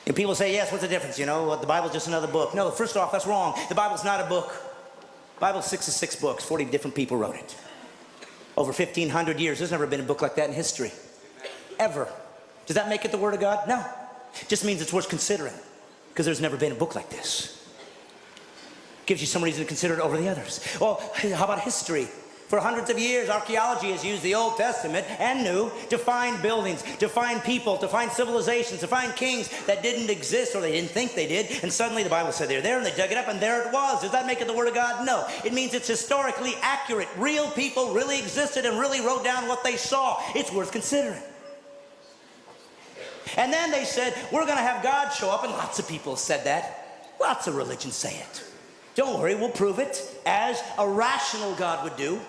And people say, yes, what's the difference? You know, the Bible's just another book. No, first off, that's wrong. The Bible's not a book. The Bible's 66 books. 40 different people wrote it. Over 1,500 years. There's never been a book like that in history. Ever. Does that make it the Word of God? No. It just means it's worth considering. Because there's never been a book like this. Gives you some reason to consider it over the others. Well, how about history? For hundreds of years, archaeology has used the Old Testament and New to find buildings, to find people, to find civilizations, to find kings that didn't exist or they didn't think they did. And suddenly the Bible said they're there and they dug it up and there it was. Does that make it the Word of God? No. It means it's historically accurate. Real people really existed and really wrote down what they saw. It's worth considering. And then they said, we're going to have God show up. And lots of people said that. Lots of religions say it. Don't worry, we'll prove it as a rational God would do.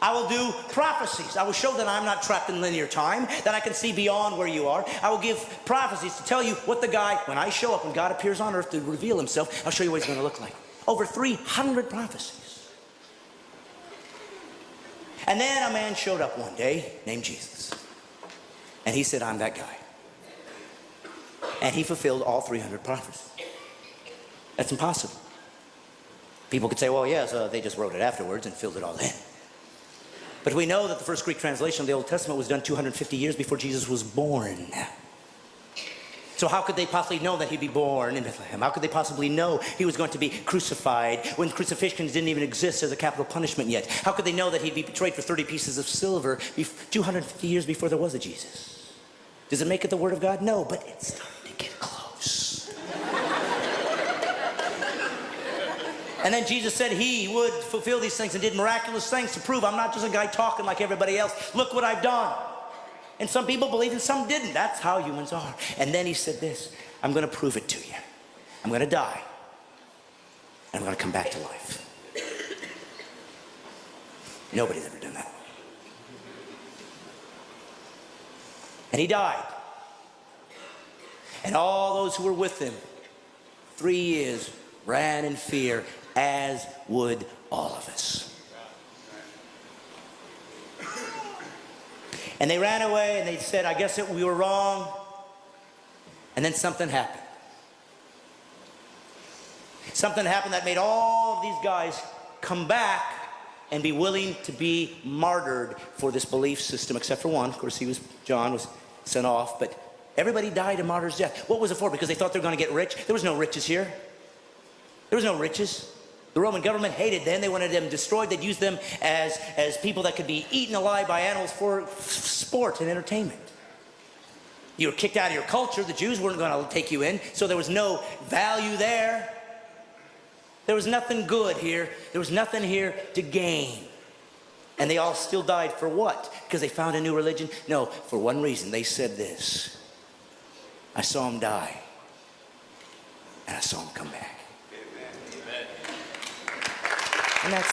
I will do prophecies. I will show that I'm not trapped in linear time, that I can see beyond where you are. I will give prophecies to tell you what the guy, when I show up, when God appears on earth to reveal himself, I'll show you what he's going to look like. Over 300 prophecies. And then a man showed up one day named Jesus. And he said, I'm that guy. And he fulfilled all 300 prophecies. That's impossible. People could say, well, yes, they just wrote it afterwards and filled it all in. But we know that the first Greek translation of the Old Testament was done 250 years before Jesus was born. So how could they possibly know that he'd be born in Bethlehem? How could they possibly know he was going to be crucified when crucifixions didn't even exist as a capital punishment yet? How could they know that he'd be betrayed for 30 pieces of silver 250 years before there was a Jesus? Does it make it the Word of God? No, but it's starting to get close. And then Jesus said he would fulfill these things and did miraculous things to prove I'm not just a guy talking like everybody else. Look what I've done. And some people believed and some didn't. That's how humans are. And then he said this, I'm going to prove it to you. I'm going to die. And I'm going to come back to life. Nobody's ever done that. And he died. And all those who were with him, 3 years, ran in fear, as would all of us. And they ran away and they said, I guess we were wrong. And then something happened. Something happened that made all of these guys come back and be willing to be martyred for this belief system, except for one. Of course, John was sent off, but everybody died a martyr's death. What was it for? Because they thought they were going to get rich? There was no riches here. There was no riches. The Roman government hated them. They wanted them destroyed. They'd use them as people that could be eaten alive by animals for sport and entertainment. You were kicked out of your culture. The Jews weren't going to take you in, so there was no value there. There was nothing good here. There was nothing here to gain. And they all still died for what? Because they found a new religion? No, for one reason. They said this. I saw him die, and I saw him come back. And that's